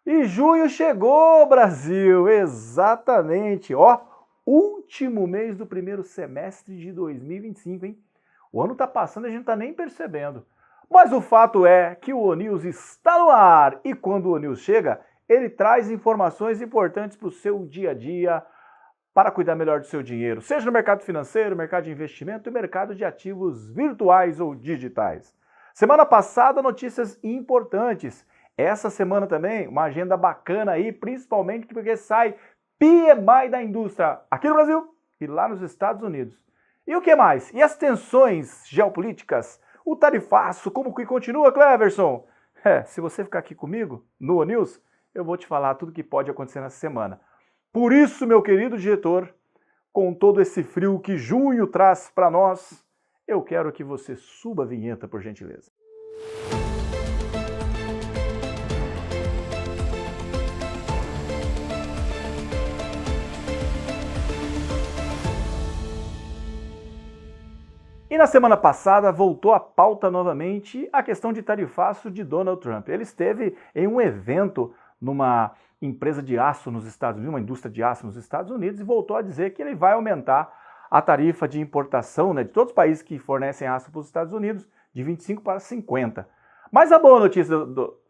E junho chegou, Brasil! Exatamente! Ó, último mês do primeiro semestre de 2025, hein? O ano tá passando e a gente não tá nem percebendo. Mas o fato é que o ONews está no ar e quando o ONews chega, ele traz informações importantes para o seu dia a dia para cuidar melhor do seu dinheiro, seja no mercado financeiro, mercado de investimento e mercado de ativos virtuais ou digitais. Semana passada, notícias importantes. Essa semana também, uma agenda bacana aí, principalmente porque sai PMI da indústria aqui no Brasil e lá nos Estados Unidos. E o que mais? E as tensões geopolíticas? O tarifaço, como que continua, Cleverson? Se você ficar aqui comigo, no ONews, eu vou te falar tudo que pode acontecer nessa semana. Por isso, meu querido diretor, com todo esse frio que junho traz para nós, eu quero que você suba a vinheta, por gentileza. E na semana passada voltou à pauta novamente a questão de tarifaço de Donald Trump. Ele esteve em um evento numa empresa de aço nos Estados Unidos, uma indústria de aço nos Estados Unidos, e voltou a dizer que ele vai aumentar a tarifa de importação, de todos os países que fornecem aço para os Estados Unidos, de 25 para 50. Mas a boa notícia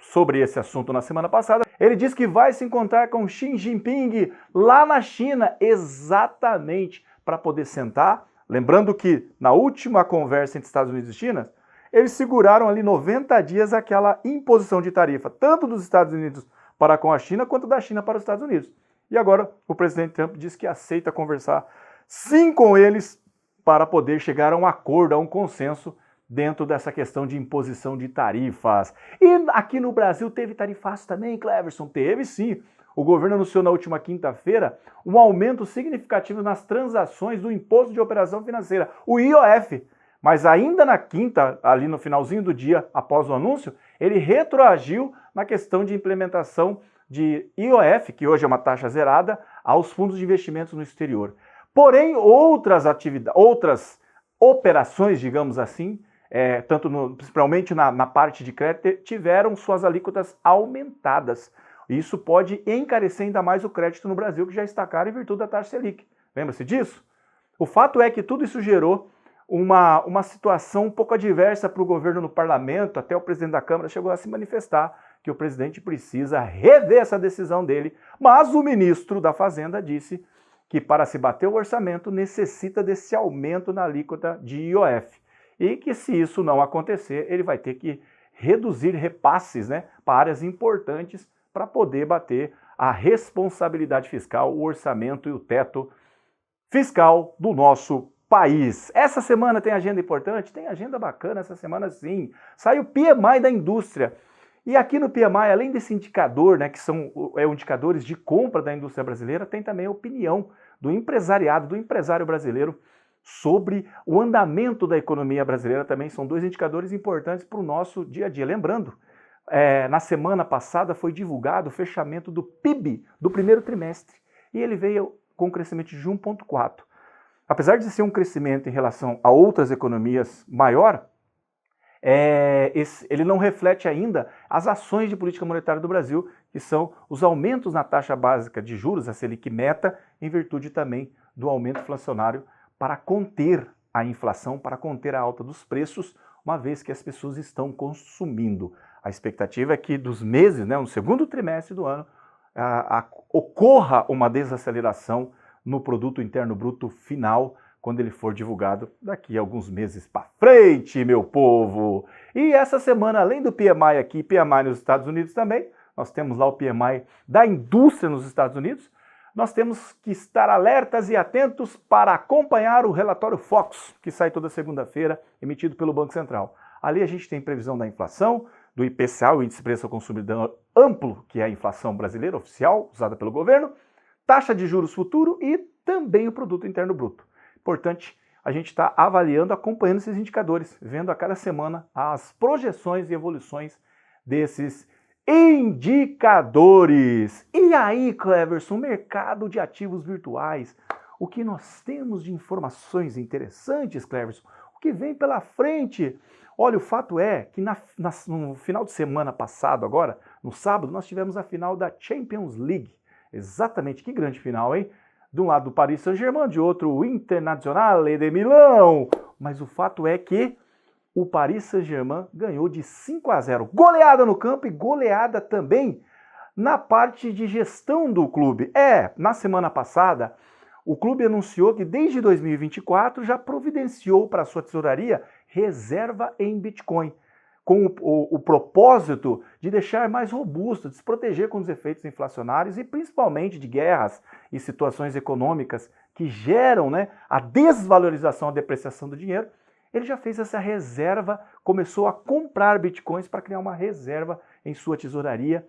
sobre esse assunto na semana passada, ele disse que vai se encontrar com Xi Jinping lá na China, exatamente para poder sentar. Lembrando que na última conversa entre Estados Unidos e China, eles seguraram ali 90 dias aquela imposição de tarifa, tanto dos Estados Unidos para com a China, quanto da China para os Estados Unidos. E agora o presidente Trump diz que aceita conversar sim com eles para poder chegar a um acordo, a um consenso dentro dessa questão de imposição de tarifas. E aqui no Brasil teve tarifaço também, Cleverson? Teve sim. O governo anunciou na última quinta-feira um aumento significativo nas transações do Imposto de Operação Financeira, o IOF. Mas ainda na quinta, ali no finalzinho do dia, após o anúncio, ele retroagiu na questão de implementação de IOF, que hoje é uma taxa zerada, aos fundos de investimentos no exterior. Porém, outras operações, digamos assim, principalmente na parte de crédito, tiveram suas alíquotas aumentadas. Isso pode encarecer ainda mais o crédito no Brasil, que já está caro em virtude da taxa Selic. Lembra-se disso? O fato é que tudo isso gerou uma situação um pouco adversa para o governo no parlamento. Até o presidente da Câmara chegou a se manifestar que o presidente precisa rever essa decisão dele, mas o ministro da Fazenda disse que para se bater o orçamento necessita desse aumento na alíquota de IOF. E que se isso não acontecer, ele vai ter que reduzir repasses, para áreas importantes para poder bater a responsabilidade fiscal, o orçamento e o teto fiscal do nosso país. Essa semana tem agenda importante? Tem agenda bacana essa semana sim. Sai o PMI da indústria. E aqui no PMI, além desse indicador, que são indicadores de compra da indústria brasileira, tem também a opinião do empresariado, do empresário brasileiro sobre o andamento da economia brasileira. Também são dois indicadores importantes para o nosso dia a dia. Lembrando, na semana passada foi divulgado o fechamento do PIB do primeiro trimestre e ele veio com um crescimento de 1,4. Apesar de ser um crescimento em relação a outras economias maior, ele não reflete ainda as ações de política monetária do Brasil, que são os aumentos na taxa básica de juros, a Selic meta, em virtude também do aumento inflacionário para conter a inflação, para conter a alta dos preços, uma vez que as pessoas estão consumindo. A expectativa é que dos meses, no segundo trimestre do ano, ocorra uma desaceleração no produto interno bruto final, quando ele for divulgado daqui a alguns meses para frente, meu povo. E essa semana, além do PMI aqui, PMI nos Estados Unidos também, nós temos lá o PMI da indústria nos Estados Unidos, nós temos que estar alertas e atentos para acompanhar o relatório Focus, que sai toda segunda-feira, emitido pelo Banco Central. Ali a gente tem previsão da inflação, do IPCA, o Índice de Preço ao Consumidor Amplo, que é a inflação brasileira oficial, usada pelo governo, taxa de juros futuro e também o Produto Interno Bruto. Importante a gente estar avaliando, acompanhando esses indicadores, vendo a cada semana as projeções e evoluções desses indicadores. E aí, Cleverson, mercado de ativos virtuais, o que nós temos de informações interessantes, Cleverson? O que vem pela frente? Olha, o fato é que no final de semana passado, agora, no sábado, nós tivemos a final da Champions League. Exatamente, que grande final, hein? De um lado o Paris Saint-Germain, de outro o Internazionale de Milão. Mas o fato é que o Paris Saint-Germain ganhou de 5-0. Goleada no campo e goleada também na parte de gestão do clube. Na semana passada, o clube anunciou que desde 2024 já providenciou para a sua tesouraria reserva em Bitcoin, com o propósito de deixar mais robusto, de se proteger contra os efeitos inflacionários e principalmente de guerras e situações econômicas que geram, a desvalorização, a depreciação do dinheiro. Ele já fez essa reserva, começou a comprar bitcoins para criar uma reserva em sua tesouraria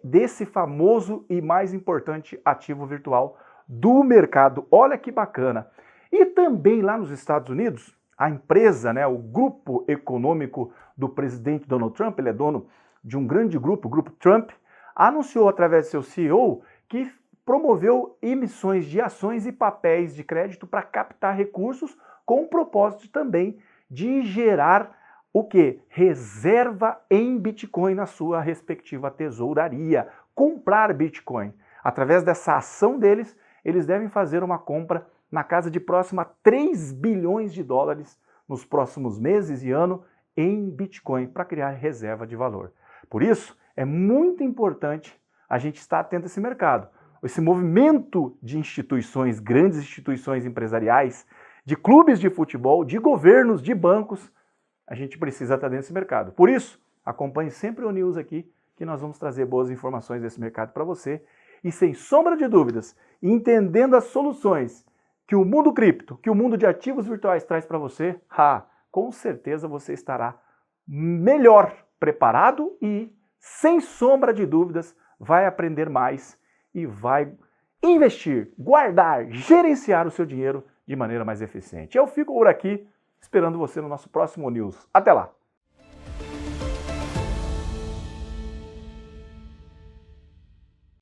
desse famoso e mais importante ativo virtual do mercado. Olha que bacana! E também lá nos Estados Unidos, a empresa, o grupo econômico do presidente Donald Trump, ele é dono de um grande grupo, o Grupo Trump, anunciou através de seu CEO que promoveu emissões de ações e papéis de crédito para captar recursos com o propósito também de gerar o quê? Reserva em Bitcoin na sua respectiva tesouraria. Comprar Bitcoin. Através dessa ação deles, eles devem fazer uma compra na casa de próximo a 3 bilhões de dólares nos próximos meses e ano em Bitcoin para criar reserva de valor. Por isso, é muito importante a gente estar atento a esse mercado. Esse movimento de instituições, grandes instituições empresariais, de clubes de futebol, de governos, de bancos, a gente precisa estar dentro desse mercado. Por isso, acompanhe sempre o News aqui, que nós vamos trazer boas informações desse mercado para você. E sem sombra de dúvidas, entendendo as soluções que o mundo cripto, que o mundo de ativos virtuais traz para você, com certeza você estará melhor preparado e, sem sombra de dúvidas, vai aprender mais e vai investir, guardar, gerenciar o seu dinheiro de maneira mais eficiente. Eu fico por aqui esperando você no nosso próximo News. Até lá!